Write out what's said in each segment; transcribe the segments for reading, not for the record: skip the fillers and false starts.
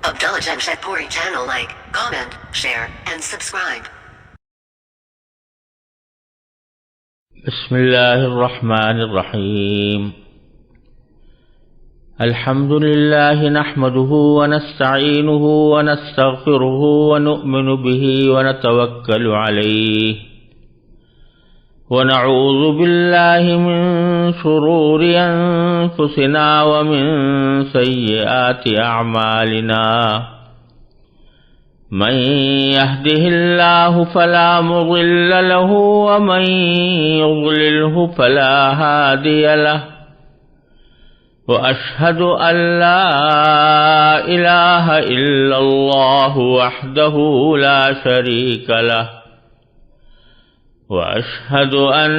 Abdullah Jamshedpuri channel, like, comment, share, and subscribe. بسم الله الرحمن الرحيم. الحمد لله نحمده ونستعينه ونستغفره ونؤمن به ونتوكل عليه ونعوذ بالله من شرور أنفسنا ومن سيئات أعمالنا. من يهده الله فلا مضل له ومن يضلله فلا هادي له، وأشهد أن لا إله إلا الله وحده لا شريك له، وأشهد أن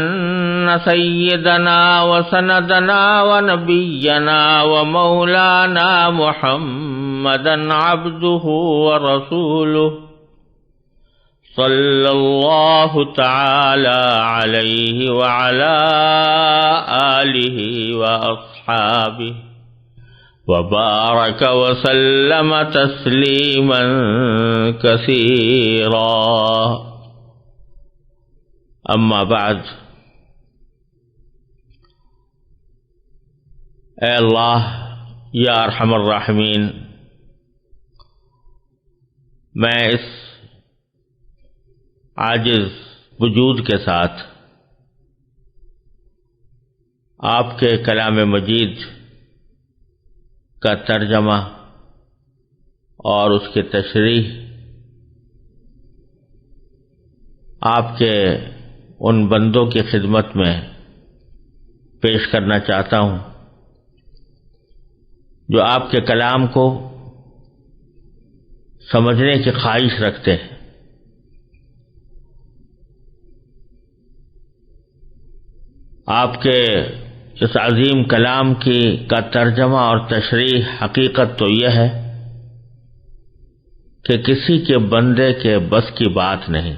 سيدنا وسندنا ونبينا ومولانا محمدا عبده ورسوله صلى الله تعالى عليه وعلى آله وأصحابه وبارك وسلم تسليما كثيرا. اما بعد، اے اللہ یا ارحم الراحمین، میں اس عاجز وجود کے ساتھ آپ کے کلام مجید کا ترجمہ اور اس کی تشریح آپ کے ان بندوں کی خدمت میں پیش کرنا چاہتا ہوں جو آپ کے کلام کو سمجھنے کی خواہش رکھتے ہیں. آپ کے اس عظیم کلام کا ترجمہ اور تشریح حقیقت تو یہ ہے کہ کسی کے بندے کے بس کی بات نہیں.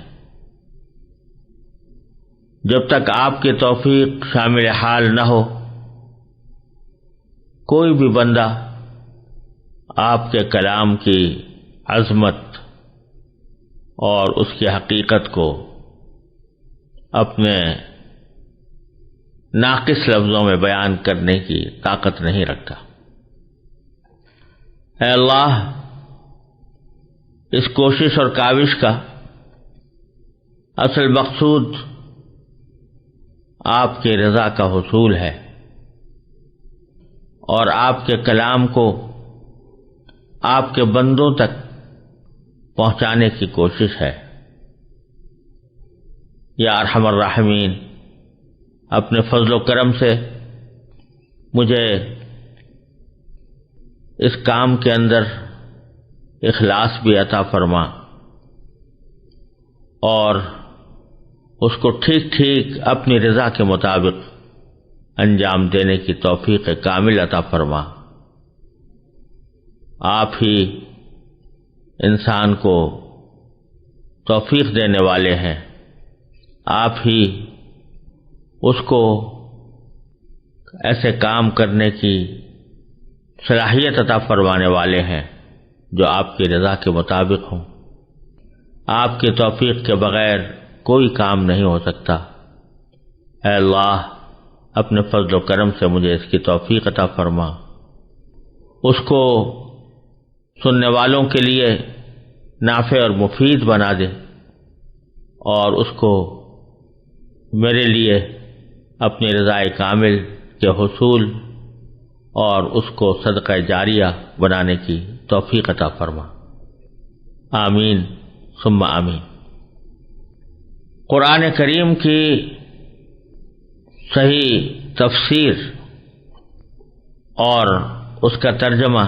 جب تک آپ کی توفیق شامل حال نہ ہو، کوئی بھی بندہ آپ کے کلام کی عظمت اور اس کی حقیقت کو اپنے ناقص لفظوں میں بیان کرنے کی طاقت نہیں رکھتا. اے اللہ، اس کوشش اور کاوش کا اصل مقصود آپ کی رضا کا حصول ہے اور آپ کے کلام کو آپ کے بندوں تک پہنچانے کی کوشش ہے. یا ارحم الراحمین، اپنے فضل و کرم سے مجھے اس کام کے اندر اخلاص بھی عطا فرما اور اس کو ٹھیک ٹھیک اپنی رضا کے مطابق انجام دینے کی توفیق کامل عطا فرما. آپ ہی انسان کو توفیق دینے والے ہیں، آپ ہی اس کو ایسے کام کرنے کی صلاحیت عطا فرمانے والے ہیں جو آپ کی رضا کے مطابق ہوں. آپ کی توفیق کے بغیر کوئی کام نہیں ہو سکتا. اے اللہ، اپنے فضل و کرم سے مجھے اس کی توفیق عطا فرما، اس کو سننے والوں کے لیے نافع اور مفید بنا دے اور اس کو میرے لیے اپنی رضا کامل کے حصول اور اس کو صدقہ جاریہ بنانے کی توفیق عطا فرما. آمین ثم آمین. قرآن کریم کی صحیح تفسیر اور اس کا ترجمہ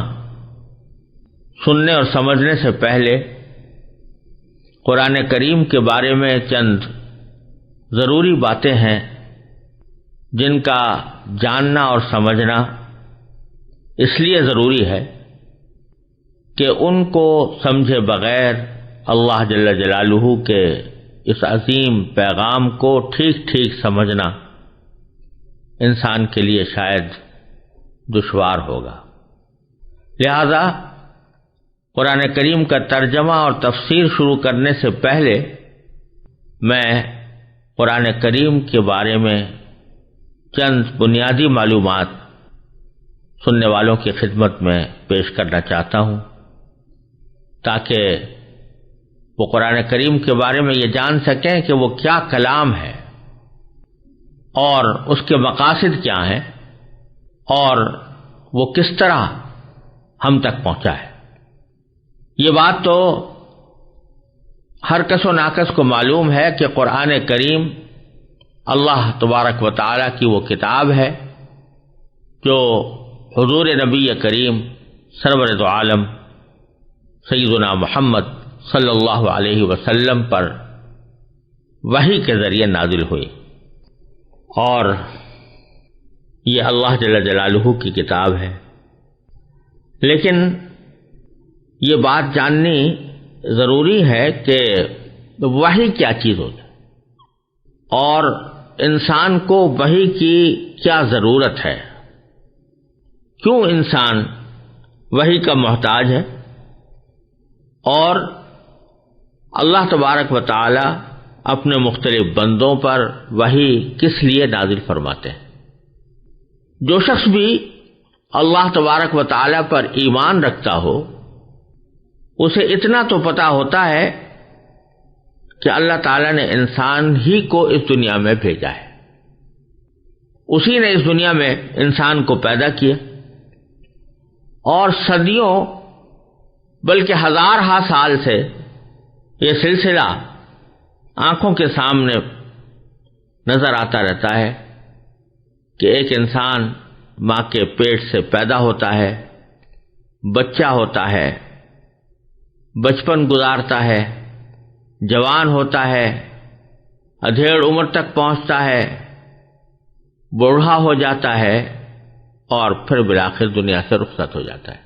سننے اور سمجھنے سے پہلے قرآن کریم کے بارے میں چند ضروری باتیں ہیں جن کا جاننا اور سمجھنا اس لیے ضروری ہے کہ ان کو سمجھے بغیر اللہ جل جلالہ کے اس عظیم پیغام کو ٹھیک ٹھیک سمجھنا انسان کے لیے شاید دشوار ہوگا. لہذا قرآن کریم کا ترجمہ اور تفسیر شروع کرنے سے پہلے میں قرآن کریم کے بارے میں چند بنیادی معلومات سننے والوں کی خدمت میں پیش کرنا چاہتا ہوں، تاکہ وہ قرآن کریم کے بارے میں یہ جان سکیں کہ وہ کیا کلام ہے اور اس کے مقاصد کیا ہیں اور وہ کس طرح ہم تک پہنچا ہے۔ یہ بات تو ہر کس و ناکس کو معلوم ہے کہ قرآن کریم اللہ تبارک و تعالی کی وہ کتاب ہے جو حضور نبی کریم سرور دو عالم سیدنا محمد صلی اللہ علیہ وسلم پر وحی کے ذریعے نازل ہوئی، اور یہ اللہ جل جلالہ کی کتاب ہے۔ لیکن یہ بات جاننی ضروری ہے کہ وحی کیا چیز ہوتی ہے اور انسان کو وحی کی کیا ضرورت ہے، کیوں انسان وحی کا محتاج ہے، اور اللہ تبارک و تعالی اپنے مختلف بندوں پر وحی کس لیے نازل فرماتے ہیں۔ جو شخص بھی اللہ تبارک و تعالی پر ایمان رکھتا ہو اسے اتنا تو پتہ ہوتا ہے کہ اللہ تعالی نے انسان ہی کو اس دنیا میں بھیجا ہے، اسی نے اس دنیا میں انسان کو پیدا کیا، اور صدیوں بلکہ ہزارہا سال سے یہ سلسلہ آنکھوں کے سامنے نظر آتا رہتا ہے کہ ایک انسان ماں کے پیٹ سے پیدا ہوتا ہے، بچہ ہوتا ہے، بچپن گزارتا ہے، جوان ہوتا ہے، ادھیڑ عمر تک پہنچتا ہے، بوڑھا ہو جاتا ہے، اور پھر بالآخر دنیا سے رخصت ہو جاتا ہے۔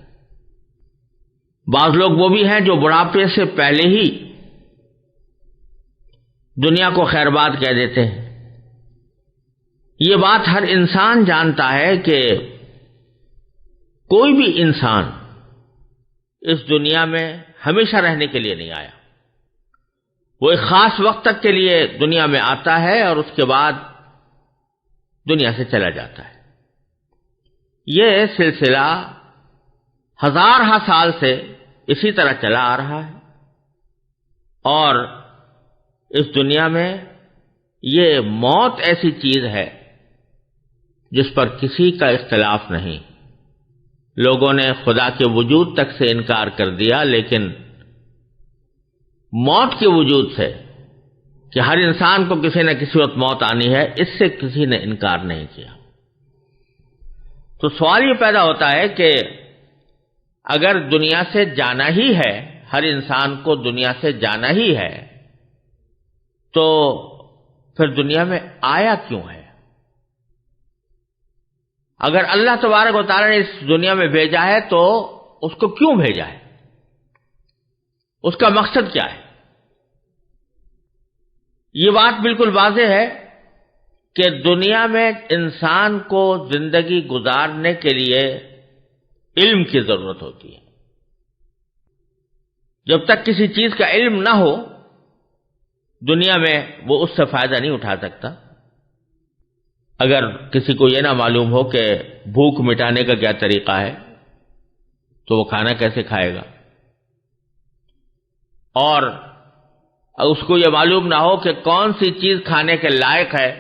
بعض لوگ وہ بھی ہیں جو بڑھاپے سے پہلے ہی دنیا کو خیر باد کہہ دیتے ہیں۔ یہ بات ہر انسان جانتا ہے کہ کوئی بھی انسان اس دنیا میں ہمیشہ رہنے کے لیے نہیں آیا، وہ ایک خاص وقت تک کے لیے دنیا میں آتا ہے اور اس کے بعد دنیا سے چلا جاتا ہے۔ یہ سلسلہ ہزارہا سال سے اسی طرح چلا آ رہا ہے، اور اس دنیا میں یہ موت ایسی چیز ہے جس پر کسی کا اختلاف نہیں۔ لوگوں نے خدا کے وجود تک سے انکار کر دیا، لیکن موت کے وجود سے کہ ہر انسان کو کسی نہ کسی وقت موت آنی ہے، اس سے کسی نے انکار نہیں کیا۔ تو سوال یہ پیدا ہوتا ہے کہ اگر دنیا سے جانا ہی ہے، ہر انسان کو دنیا سے جانا ہی ہے، تو پھر دنیا میں آیا کیوں ہے؟ اگر اللہ تبارک و تعالی نے اس دنیا میں بھیجا ہے تو اس کو کیوں بھیجا ہے؟ اس کا مقصد کیا ہے؟ یہ بات بالکل واضح ہے کہ دنیا میں انسان کو زندگی گزارنے کے لیے علم کی ضرورت ہوتی ہے۔ جب تک کسی چیز کا علم نہ ہو دنیا میں وہ اس سے فائدہ نہیں اٹھا سکتا۔ اگر کسی کو یہ نہ معلوم ہو کہ بھوک مٹانے کا کیا طریقہ ہے تو وہ کھانا کیسے کھائے گا، اور اس کو یہ معلوم نہ ہو کہ کون سی چیز کھانے کے لائق ہے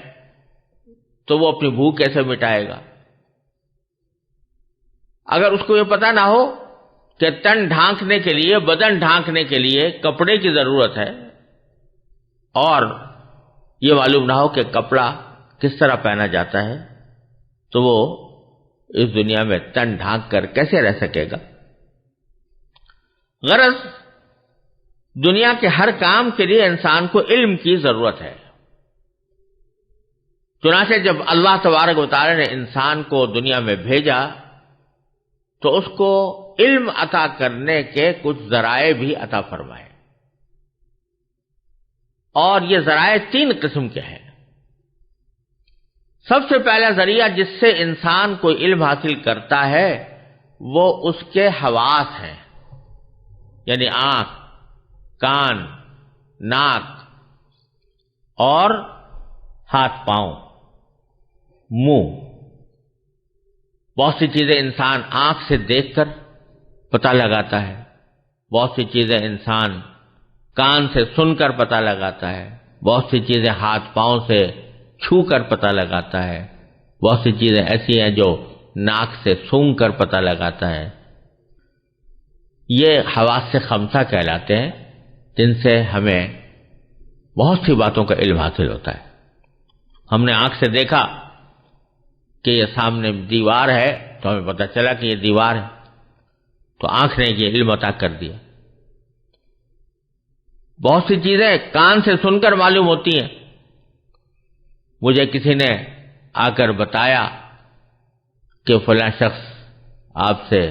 تو وہ اپنی بھوک کیسے مٹائے گا۔ اگر اس کو یہ پتہ نہ ہو کہ تن ڈھانکنے کے لیے، بدن ڈھانکنے کے لیے کپڑے کی ضرورت ہے، اور یہ معلوم نہ ہو کہ کپڑا کس طرح پہنا جاتا ہے، تو وہ اس دنیا میں تن ڈھانک کر کیسے رہ سکے گا؟ غرض دنیا کے ہر کام کے لیے انسان کو علم کی ضرورت ہے۔ چنانچہ جب اللہ تبارک و تعالی نے انسان کو دنیا میں بھیجا تو اس کو علم عطا کرنے کے کچھ ذرائع بھی عطا فرمائے، اور یہ ذرائع 3 قسم کے ہیں۔ سب سے پہلا ذریعہ جس سے انسان کو علم حاصل کرتا ہے وہ اس کے حواس ہیں، یعنی آنکھ، کان، ناک اور ہاتھ پاؤں، منہ، بہت سی چیزیں انسان آنکھ سے دیکھ کر پتہ لگاتا ہے، بہت سی چیزیں انسان کان سے سن کر پتہ لگاتا ہے، بہت سی چیزیں ہاتھ پاؤں سے چھو کر پتہ لگاتا ہے، بہت سی چیزیں ایسی ہیں جو ناک سے سونگھ کر پتہ لگاتا ہے۔ یہ حواس خمسہ کہلاتے ہیں، جن سے ہمیں بہت سی باتوں کا علم حاصل ہوتا ہے۔ ہم نے آنکھ سے دیکھا کہ یہ سامنے دیوار ہے تو ہمیں پتہ چلا کہ یہ دیوار ہے، تو آنکھ نے یہ علم عطا کر دیا۔ بہت سی چیزیں کان سے سن کر معلوم ہوتی ہیں۔ مجھے کسی نے آ کر بتایا کہ فلاں شخص آپ سے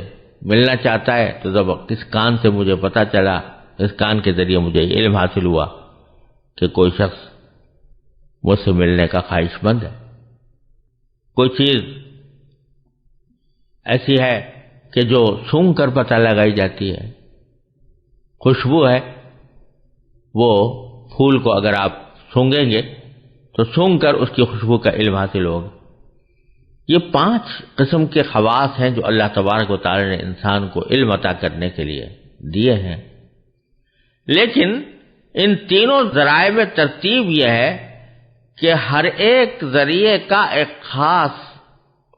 ملنا چاہتا ہے، تو جب کس کان سے مجھے پتہ چلا، اس کان کے ذریعے مجھے علم حاصل ہوا کہ کوئی شخص مجھ سے ملنے کا خواہش مند ہے۔ کوئی چیز ایسی ہے کہ جو سونگھ کر پتہ لگائی جاتی ہے، خوشبو ہے، وہ پھول کو اگر آپ سونگیں گے تو سونگھ کر اس کی خوشبو کا علم حاصل ہوگا۔ یہ 5 قسم کے خواص ہیں جو اللہ تبارک و تعالی نے انسان کو علم عطا کرنے کے لیے دیے ہیں، لیکن ان تینوں ذرائع میں ترتیب یہ ہے کہ ہر ایک ذریعے کا ایک خاص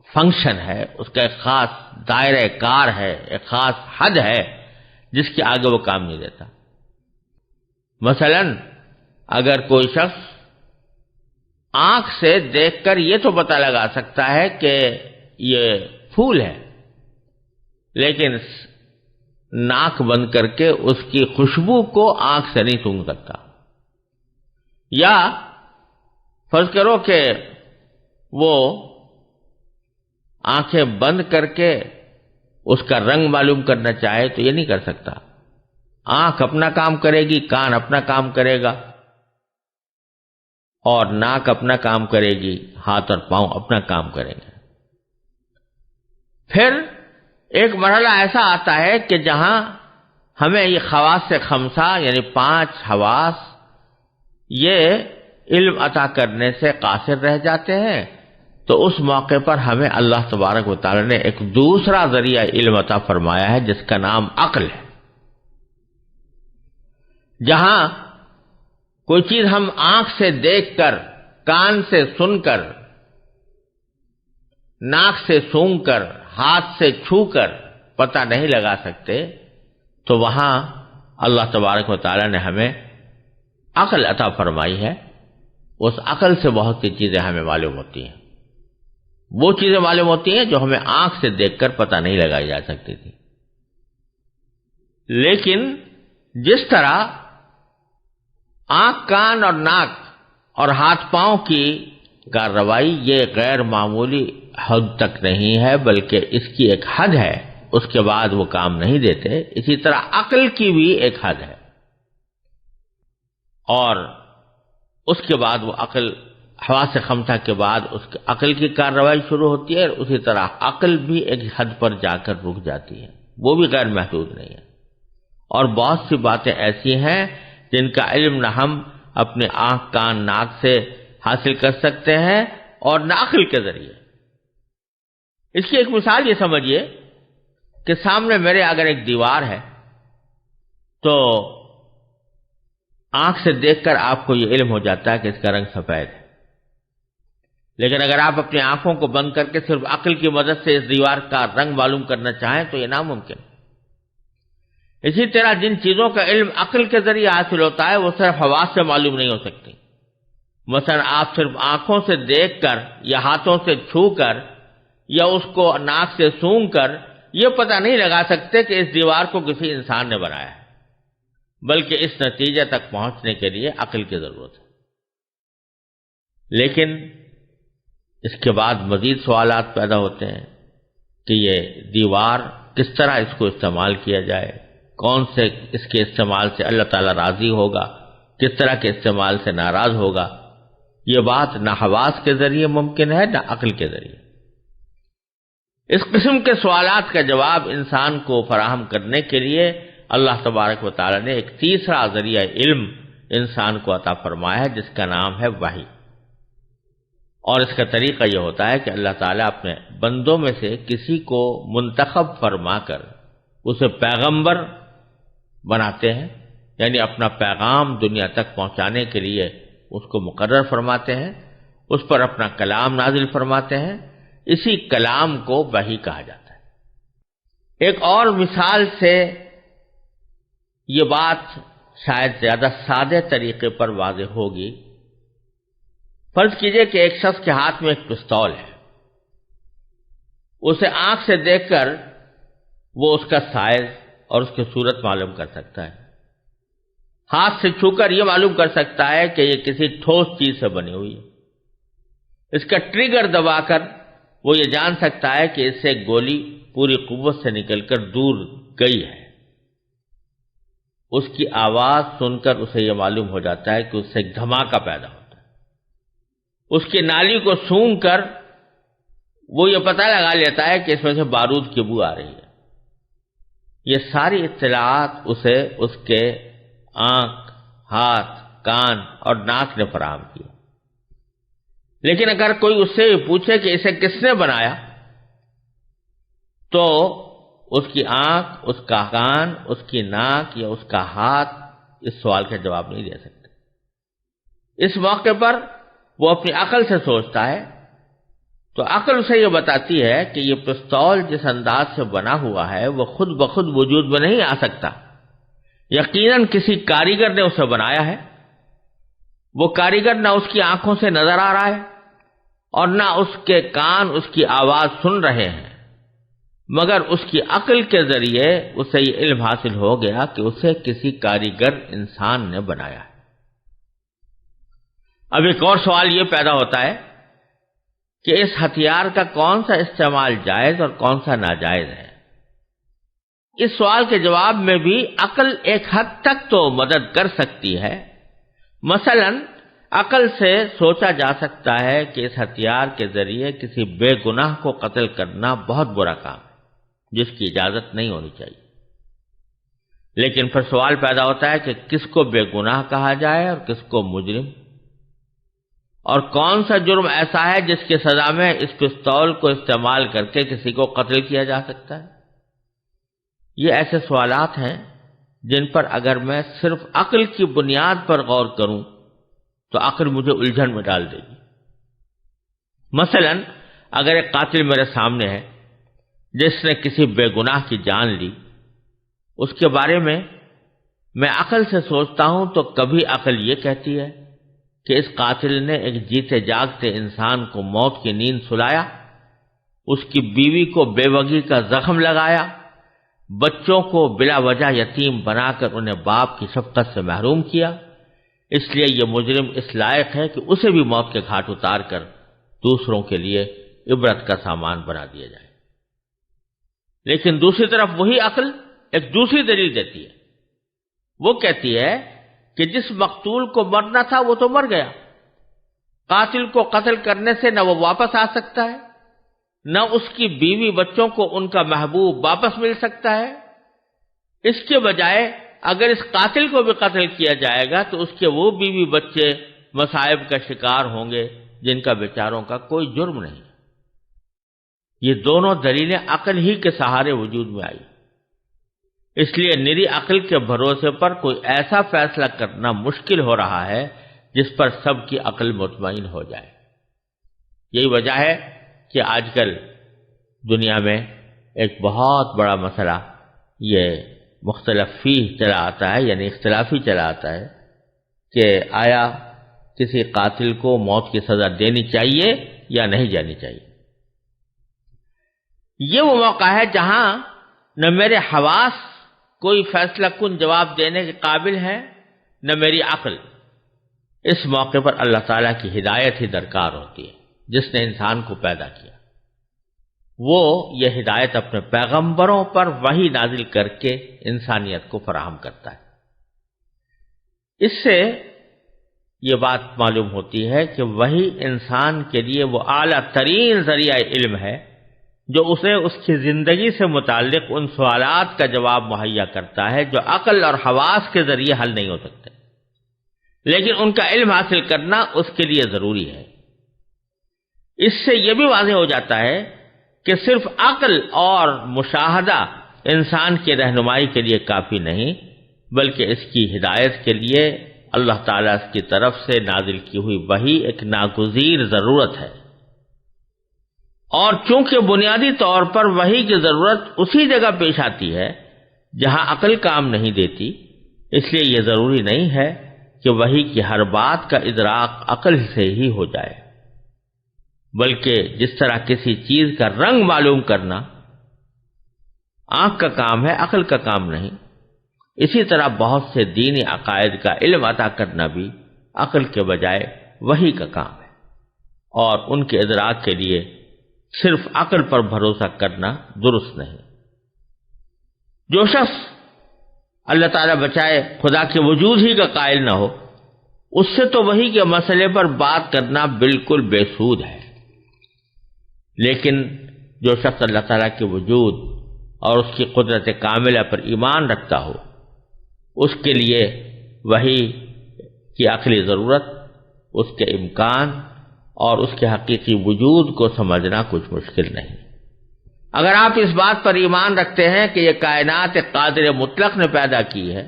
فنکشن ہے، اس کا ایک خاص دائرہ کار ہے، ایک خاص حد ہے جس کے آگے وہ کام نہیں دیتا۔ مثلا اگر کوئی شخص آنکھ سے دیکھ کر یہ تو پتہ لگا سکتا ہے کہ یہ پھول ہے، لیکن ناک بند کر کے اس کی خوشبو کو آنکھ سے نہیں سونگھ سکتا، یا فرض کرو کہ وہ آنکھیں بند کر کے اس کا رنگ معلوم کرنا چاہے تو یہ نہیں کر سکتا۔ آنکھ اپنا کام کرے گی، کان اپنا کام کرے گا، اور ناک اپنا کام کرے گی، ہاتھ اور پاؤں اپنا کام کریں گے۔ پھر ایک مرحلہ ایسا آتا ہے کہ جہاں ہمیں یہ خواص خمسہ یعنی 5 حواس یہ علم عطا کرنے سے قاصر رہ جاتے ہیں، تو اس موقع پر ہمیں اللہ تبارک و تعالی نے ایک دوسرا ذریعہ علم عطا فرمایا ہے جس کا نام عقل ہے۔ جہاں کوئی چیز ہم آنکھ سے دیکھ کر، کان سے سن کر، ناک سے سونگھ کر، ہاتھ سے چھو کر پتہ نہیں لگا سکتے، تو وہاں اللہ تبارک و تعالی نے ہمیں عقل عطا فرمائی ہے۔ اس عقل سے بہت سی چیزیں ہمیں معلوم ہوتی ہیں، وہ چیزیں معلوم ہوتی ہیں جو ہمیں آنکھ سے دیکھ کر پتہ نہیں لگائی جا سکتی تھی۔ لیکن جس طرح آنکھ، کان اور ناک اور ہاتھ پاؤں کی کارروائی یہ غیر معمولی حد تک نہیں ہے، بلکہ اس کی ایک حد ہے، اس کے بعد وہ کام نہیں دیتے، اسی طرح عقل کی بھی ایک حد ہے، اور اس کے بعد وہ عقل حواس خمسہ کے بعد اس عقل کی کارروائی شروع ہوتی ہے، اور اسی طرح عقل بھی ایک حد پر جا کر رک جاتی ہے، وہ بھی غیر محدود نہیں ہے۔ اور بہت سی باتیں ایسی ہیں جن کا علم نہ ہم اپنے آنکھ، کان، ناک سے حاصل کر سکتے ہیں اور نہ عقل کے ذریعے۔ اس کی ایک مثال یہ سمجھیے کہ سامنے میرے اگر ایک دیوار ہے تو آنکھ سے دیکھ کر آپ کو یہ علم ہو جاتا ہے کہ اس کا رنگ سفید ہے، لیکن اگر آپ اپنی آنکھوں کو بند کر کے صرف عقل کی مدد سے اس دیوار کا رنگ معلوم کرنا چاہیں تو یہ ناممکن۔ اسی طرح جن چیزوں کا علم عقل کے ذریعے حاصل ہوتا ہے وہ صرف حواس سے معلوم نہیں ہو سکتی۔ مثلا آپ صرف آنکھوں سے دیکھ کر یا ہاتھوں سے چھو کر یا اس کو ناک سے سونگھ کر یہ پتہ نہیں لگا سکتے کہ اس دیوار کو کسی انسان نے بنایا ہے، بلکہ اس نتیجے تک پہنچنے کے لیے عقل کی ضرورت ہے۔ لیکن اس کے بعد مزید سوالات پیدا ہوتے ہیں کہ یہ دیوار کس طرح اس کو استعمال کیا جائے، کون سے اس کے استعمال سے اللہ تعالیٰ راضی ہوگا، کس طرح کے استعمال سے ناراض ہوگا۔ یہ بات نہ حواس کے ذریعے ممکن ہے نہ عقل کے ذریعے۔ اس قسم کے سوالات کا جواب انسان کو فراہم کرنے کے لیے اللہ تبارک و تعالیٰ نے ایک تیسرا ذریعہ علم انسان کو عطا فرمایا ہے جس کا نام ہے وحی. اور اس کا طریقہ یہ ہوتا ہے کہ اللہ تعالیٰ اپنے بندوں میں سے کسی کو منتخب فرما کر اسے پیغمبر بناتے ہیں، یعنی اپنا پیغام دنیا تک پہنچانے کے لیے اس کو مقرر فرماتے ہیں، اس پر اپنا کلام نازل فرماتے ہیں. اسی کلام کو وحی کہا جاتا ہے. ایک اور مثال سے یہ بات شاید زیادہ سادے طریقے پر واضح ہوگی. فرض کیجئے کہ ایک شخص کے ہاتھ میں ایک پستول ہے. اسے آنکھ سے دیکھ کر وہ اس کا سائز اور اس کی صورت معلوم کر سکتا ہے. ہاتھ سے چھو کر یہ معلوم کر سکتا ہے کہ یہ کسی ٹھوس چیز سے بنی ہوئی ہے. اس کا ٹریگر دبا کر وہ یہ جان سکتا ہے کہ اس سے ایک گولی پوری قوت سے نکل کر دور گئی ہے. اس کی آواز سن کر اسے یہ معلوم ہو جاتا ہے کہ اس سے ایک دھماکہ پیدا ہوتا ہے. اس کی نالی کو سونگھ کر وہ یہ پتہ لگا لیتا ہے کہ اس میں سے بارود کی بو آ رہی ہے. یہ ساری اطلاعات اسے اس کے آنکھ، ہاتھ، کان اور ناک نے فراہم کی. لیکن اگر کوئی اس سے پوچھے کہ اسے کس نے بنایا، تو اس کی آنکھ، اس کا کان، اس کی ناک یا اس کا ہاتھ اس سوال کا جواب نہیں دے سکتے. اس موقع پر وہ اپنی عقل سے سوچتا ہے تو عقل اسے یہ بتاتی ہے کہ یہ پستول جس انداز سے بنا ہوا ہے وہ خود بخود وجود میں نہیں آ سکتا. یقیناً کسی کاریگر نے اسے بنایا ہے. وہ کاریگر نہ اس کی آنکھوں سے نظر آ رہا ہے اور نہ اس کے کان اس کی آواز سن رہے ہیں، مگر اس کی عقل کے ذریعے اسے یہ علم حاصل ہو گیا کہ اسے کسی کاریگر انسان نے بنایا ہے. اب ایک اور سوال یہ پیدا ہوتا ہے کہ اس ہتھیار کا کون سا استعمال جائز اور کون سا ناجائز ہے. اس سوال کے جواب میں بھی عقل ایک حد تک تو مدد کر سکتی ہے. مثلا عقل سے سوچا جا سکتا ہے کہ اس ہتھیار کے ذریعے کسی بے گناہ کو قتل کرنا بہت برا کام ہے جس کی اجازت نہیں ہونی چاہیے. لیکن پھر سوال پیدا ہوتا ہے کہ کس کو بے گناہ کہا جائے اور کس کو مجرم، اور کون سا جرم ایسا ہے جس کی سزا میں اس پستول کو استعمال کر کے کسی کو قتل کیا جا سکتا ہے. یہ ایسے سوالات ہیں جن پر اگر میں صرف عقل کی بنیاد پر غور کروں تو عقل مجھے الجھن میں ڈال دے گی. مثلا اگر ایک قاتل میرے سامنے ہے جس نے کسی بے گناہ کی جان لی، اس کے بارے میں عقل سے سوچتا ہوں تو کبھی عقل یہ کہتی ہے کہ اس قاتل نے ایک جیتے جاگتے انسان کو موت کی نیند سلایا، اس کی بیوی کو بے وگی کا زخم لگایا، بچوں کو بلا وجہ یتیم بنا کر انہیں باپ کی شفقت سے محروم کیا، اس لیے یہ مجرم اس لائق ہے کہ اسے بھی موت کے گھاٹ اتار کر دوسروں کے لیے عبرت کا سامان بنا دیا جائے. لیکن دوسری طرف وہی عقل ایک دوسری دلیل دیتی ہے. وہ کہتی ہے کہ جس مقتول کو مرنا تھا وہ تو مر گیا، قاتل کو قتل کرنے سے نہ وہ واپس آ سکتا ہے، نہ اس کی بیوی بچوں کو ان کا محبوب واپس مل سکتا ہے. اس کے بجائے اگر اس قاتل کو بھی قتل کیا جائے گا تو اس کے وہ بیوی بچے مصائب کا شکار ہوں گے جن کا بیچاروں کا کوئی جرم نہیں. یہ دونوں دلیلیں عقل ہی کے سہارے وجود میں آئی. اس لیے نری عقل کے بھروسے پر کوئی ایسا فیصلہ کرنا مشکل ہو رہا ہے جس پر سب کی عقل مطمئن ہو جائے. یہی وجہ ہے کہ آج کل دنیا میں ایک بہت بڑا مسئلہ یہ مختلف فی چلا آتا ہے، یعنی اختلافی چلا آتا ہے کہ آیا کسی قاتل کو موت کی سزا دینی چاہیے یا نہیں دینی چاہیے. یہ وہ موقع ہے جہاں نہ میرے حواس کوئی فیصلہ کن جواب دینے کے قابل ہے نہ میری عقل. اس موقع پر اللہ تعالیٰ کی ہدایت ہی درکار ہوتی ہے. جس نے انسان کو پیدا کیا وہ یہ ہدایت اپنے پیغمبروں پر وحی نازل کر کے انسانیت کو فراہم کرتا ہے. اس سے یہ بات معلوم ہوتی ہے کہ وحی انسان کے لیے وہ اعلیٰ ترین ذریعہ علم ہے جو اسے اس کی زندگی سے متعلق ان سوالات کا جواب مہیا کرتا ہے جو عقل اور حواس کے ذریعے حل نہیں ہو سکتے، لیکن ان کا علم حاصل کرنا اس کے لیے ضروری ہے۔ اس سے یہ بھی واضح ہو جاتا ہے کہ صرف عقل اور مشاہدہ انسان کی رہنمائی کے لیے کافی نہیں، بلکہ اس کی ہدایت کے لیے اللہ تعالیٰ کی طرف سے نازل کی ہوئی وحی ایک ناگزیر ضرورت ہے۔ اور چونکہ بنیادی طور پر وحی کی ضرورت اسی جگہ پیش آتی ہے جہاں عقل کام نہیں دیتی، اس لیے یہ ضروری نہیں ہے کہ وحی کی ہر بات کا ادراک عقل سے ہی ہو جائے، بلکہ جس طرح کسی چیز کا رنگ معلوم کرنا آنکھ کا کام ہے، عقل کا کام نہیں، اسی طرح بہت سے دینی عقائد کا علم عطا کرنا بھی عقل کے بجائے وحی کا کام ہے، اور ان کے ادراک کے لیے صرف عقل پر بھروسہ کرنا درست نہیں۔ جو شخص اللہ تعالیٰ بچائے خدا کے وجود ہی کا قائل نہ ہو، اس سے تو وحی کے مسئلے پر بات کرنا بالکل بے سود ہے، لیکن جو شخص اللہ تعالیٰ کے وجود اور اس کی قدرت کاملہ پر ایمان رکھتا ہو، اس کے لیے وحی کی عقلی ضرورت، اس کے امکان اور اس کے حقیقی وجود کو سمجھنا کچھ مشکل نہیں۔ اگر آپ اس بات پر ایمان رکھتے ہیں کہ یہ کائنات ایک قادر مطلق نے پیدا کی ہے،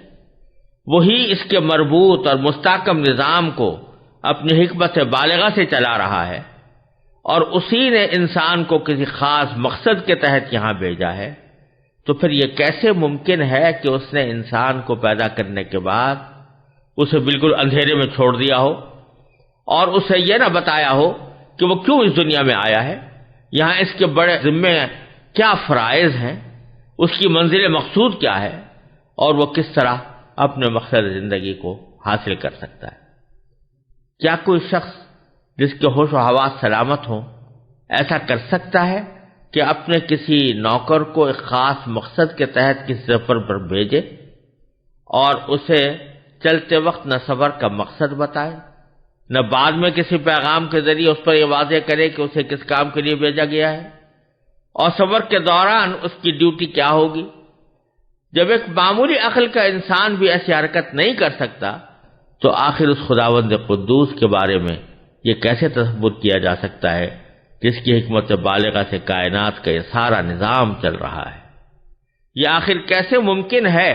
وہی اس کے مربوط اور مستحکم نظام کو اپنی حکمت بالغہ سے چلا رہا ہے، اور اسی نے انسان کو کسی خاص مقصد کے تحت یہاں بھیجا ہے، تو پھر یہ کیسے ممکن ہے کہ اس نے انسان کو پیدا کرنے کے بعد اسے بالکل اندھیرے میں چھوڑ دیا ہو اور اسے یہ نہ بتایا ہو کہ وہ کیوں اس دنیا میں آیا ہے، یہاں اس کے بڑے ذمے کیا فرائض ہیں، اس کی منزل مقصود کیا ہے، اور وہ کس طرح اپنے مقصد زندگی کو حاصل کر سکتا ہے۔ کیا کوئی شخص جس کے ہوش و حواس سلامت ہوں ایسا کر سکتا ہے کہ اپنے کسی نوکر کو ایک خاص مقصد کے تحت کسی سفر پر بھیجے اور اسے چلتے وقت نہ سفر کا مقصد بتائے، نہ بعد میں کسی پیغام کے ذریعے اس پر یہ واضح کرے کہ اسے کس کام کے لیے بھیجا گیا ہے، اور سفر کے دوران اس کی ڈیوٹی کیا ہوگی؟ جب ایک معمولی عقل کا انسان بھی ایسی حرکت نہیں کر سکتا، تو آخر اس خداوند قدوس کے بارے میں یہ کیسے تصور کیا جا سکتا ہے جس کی حکمت بالغہ سے کائنات کا یہ سارا نظام چل رہا ہے؟ یہ آخر کیسے ممکن ہے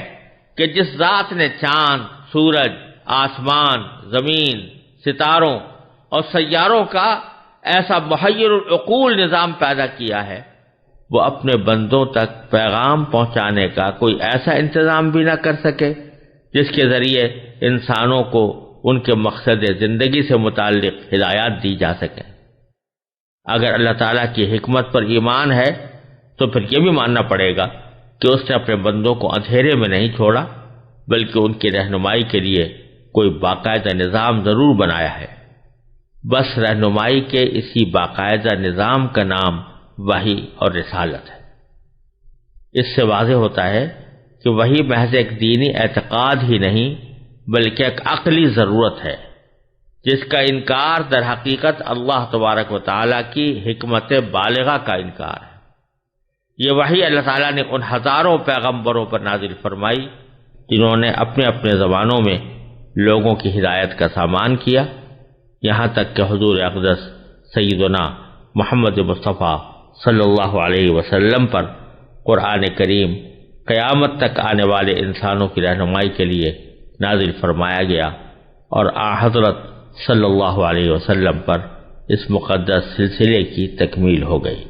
کہ جس ذات نے چاند، سورج، آسمان، زمین، ستاروں اور سیاروں کا ایسا محیر العقول نظام پیدا کیا ہے، وہ اپنے بندوں تک پیغام پہنچانے کا کوئی ایسا انتظام بھی نہ کر سکے جس کے ذریعے انسانوں کو ان کے مقصد زندگی سے متعلق ہدایات دی جا سکے؟ اگر اللہ تعالیٰ کی حکمت پر ایمان ہے تو پھر یہ بھی ماننا پڑے گا کہ اس نے اپنے بندوں کو اندھیرے میں نہیں چھوڑا، بلکہ ان کی رہنمائی کے لیے کوئی باقاعدہ نظام ضرور بنایا ہے۔ بس رہنمائی کے اسی باقاعدہ نظام کا نام وحی اور رسالت ہے۔ اس سے واضح ہوتا ہے کہ وحی محض ایک دینی اعتقاد ہی نہیں بلکہ ایک عقلی ضرورت ہے، جس کا انکار در حقیقت اللہ تبارک و تعالیٰ کی حکمت بالغہ کا انکار ہے۔ یہ وحی اللہ تعالیٰ نے ان ہزاروں پیغمبروں پر نازل فرمائی جنہوں نے اپنے اپنے زبانوں میں لوگوں کی ہدایت کا سامان کیا، یہاں تک کہ حضور اقدس سیدنا محمد مصطفیٰ صلی اللہ علیہ وسلم پر قرآن کریم قیامت تک آنے والے انسانوں کی رہنمائی کے لیے نازل فرمایا گیا، اور حضرت صلی اللہ علیہ وسلم پر اس مقدس سلسلے کی تکمیل ہو گئی۔